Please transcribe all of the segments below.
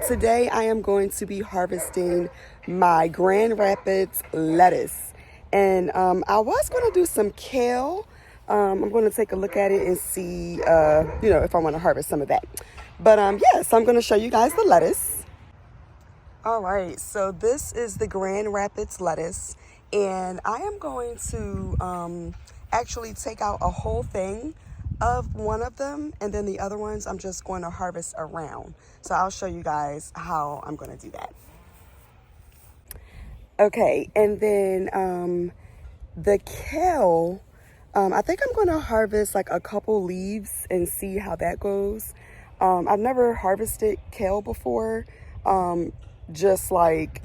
today I am going to be harvesting my Grand Rapids lettuce. And I was going to do some kale. I'm going to take a look at it and see, if I want to harvest some of that. But yeah, so I'm going to show you guys the lettuce. All right, so this is the Grand Rapids lettuce. And I am going to actually take out a whole thing of one of them, and then the other ones I'm just going to harvest around. So I'll show you guys how I'm going to do that. Okay, and then the kale, I think I'm going to harvest like a couple leaves and see how that goes. I've never harvested kale before, just like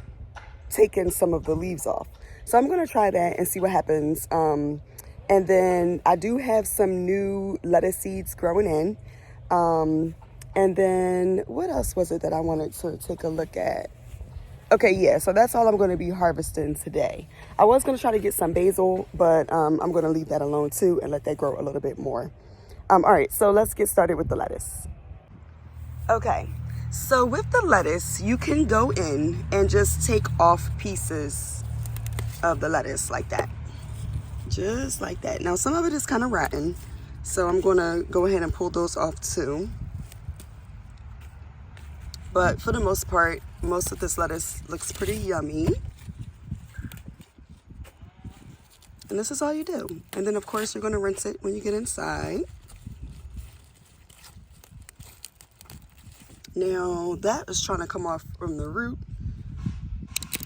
taking some of the leaves off. So I'm going to try that and see what happens. And then I do have some new lettuce seeds growing in. And then what else was it that I wanted to take a look at? Okay, yeah, so that's all I'm going to be harvesting today. I was going to try to get some basil, but I'm going to leave that alone too and let that grow a little bit more. All right, so let's get started with the lettuce. Okay, so with the lettuce, you can go in and just take off pieces of the lettuce like that. Just like that. Now, some of it is kind of rotten, so I'm going to go ahead and pull those off too. But for the most part, most of this lettuce looks pretty yummy. And this is all you do. And then, of course, you're going to rinse it when you get inside. Now, that is trying to come off from the root.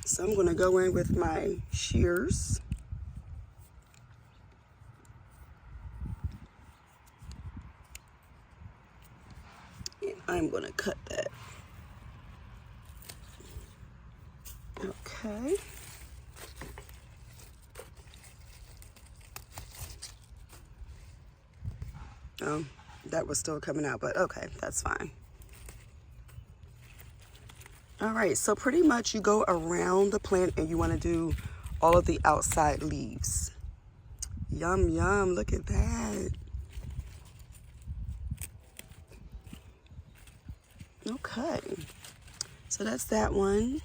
So I'm going to go in with my shears. I'm going to cut that. Okay. Oh, that was still coming out, but okay, that's fine. All right, so pretty much you go around the plant and you want to do all of the outside leaves. Yum, yum, look at that. Okay, so that's that one.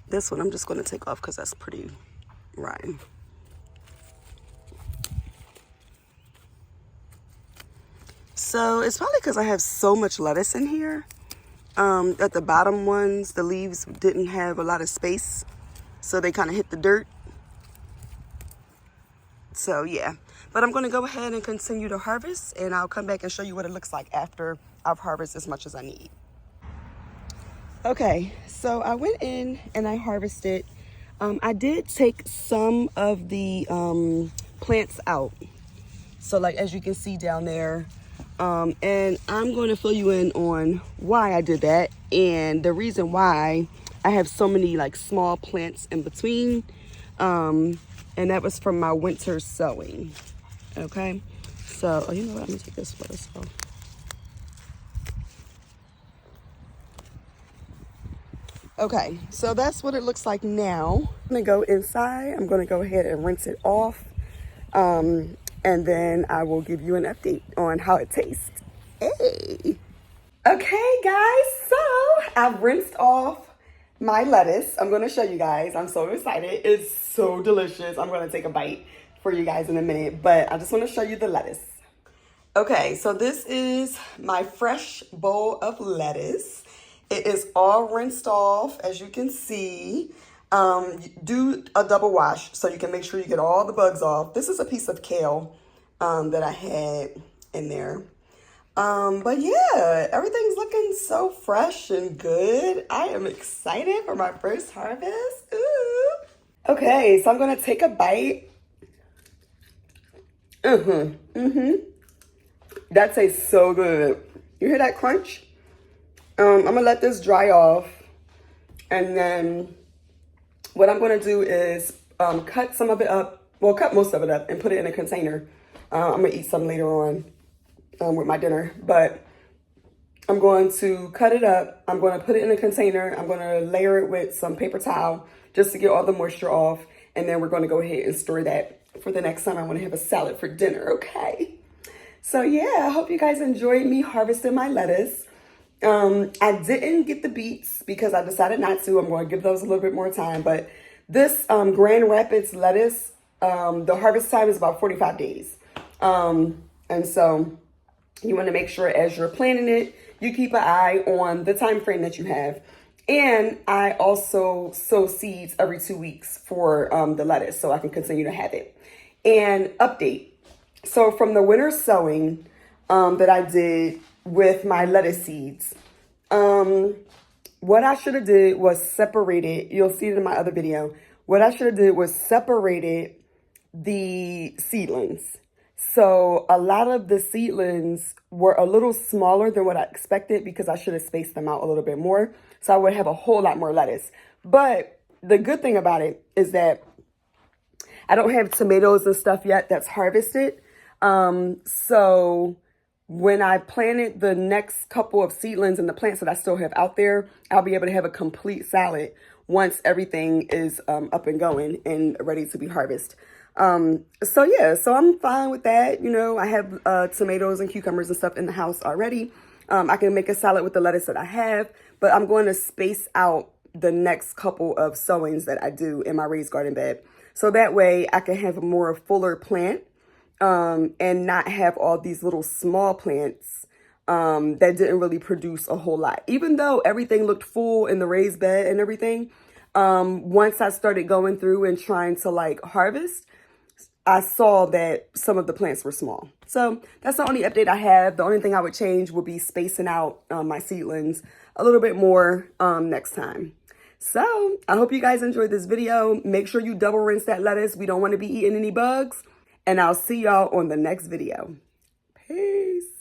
This one I'm just going to take off because that's pretty rotten. So it's probably because I have so much lettuce in here. At the bottom ones, the leaves didn't have a lot of space, so they kind of hit the dirt. So yeah, but I'm going to go ahead and continue to harvest, and I'll come back and show you what it looks like after I've harvested as much as I need. Okay, so I went in and I harvested. I did take some of the plants out. So like as you can see down there, and I'm going to fill you in on why I did that and the reason why I have so many like small plants in between. And that was from my winter sowing. Okay, so you know what? I'm gonna take this for this one. Okay, so that's what it looks like now. I'm gonna go inside. I'm gonna go ahead and rinse it off. And then I will give you an update on how it tastes. Hey. Okay, guys, so I've rinsed off my lettuce. I'm gonna show you guys. I'm so excited. It's so delicious. I'm gonna take a bite for you guys in a minute, but I just wanna show you the lettuce. Okay, so this is my fresh bowl of lettuce. It is all rinsed off, as you can see. Do a double wash so you can make sure you get all the bugs off. This is a piece of kale that I had in there. But yeah, everything's looking so fresh and good. I am excited for my first harvest. Ooh. Okay, so I'm gonna take a bite. That tastes so good. You hear that crunch? I'm gonna let this dry off, and then what I'm gonna do is cut some of it up, well, cut most of it up and put it in a container. I'm gonna eat some later on with my dinner, but I'm going to cut it up. I'm going to put it in a container. I'm going to layer it with some paper towel just to get all the moisture off. And then we're going to go ahead and store that for the next time I want to have a salad for dinner, okay? So yeah, I hope you guys enjoyed me harvesting my lettuce. I didn't get the beets because I decided not to. I'm going to give those a little bit more time. But this Grand Rapids lettuce, the harvest time is about 45 days. And so you want to make sure as you're planting it, you keep an eye on the time frame that you have. And I also sow seeds every 2 weeks for the lettuce so I can continue to have it. And update. So from the winter sowing that I did with my lettuce seeds, what I should have did was separated. You'll see it in my other video. What I should have did was separated the seedlings. So a lot of the seedlings were a little smaller than what I expected because I should have spaced them out a little bit more. So I would have a whole lot more lettuce. But the good thing about it is that I don't have tomatoes and stuff yet that's harvested. So when I planted the next couple of seedlings and the plants that I still have out there, I'll be able to have a complete salad once everything is up and going and ready to be harvested. So yeah, so I'm fine with that. You know, I have tomatoes and cucumbers and stuff in the house already. I can make a salad with the lettuce that I have, but I'm going to space out the next couple of sowings that I do in my raised garden bed. So that way I can have a more fuller plant, and not have all these little small plants, that didn't really produce a whole lot. Even though everything looked full in the raised bed and everything, once I started going through and trying to like harvest, I saw that some of the plants were small. So that's the only update I have. The only thing I would change would be spacing out my seedlings a little bit more next time. So I hope you guys enjoyed this video. Make sure you double rinse that lettuce. We don't want to be eating any bugs. And I'll see y'all on the next video. Peace.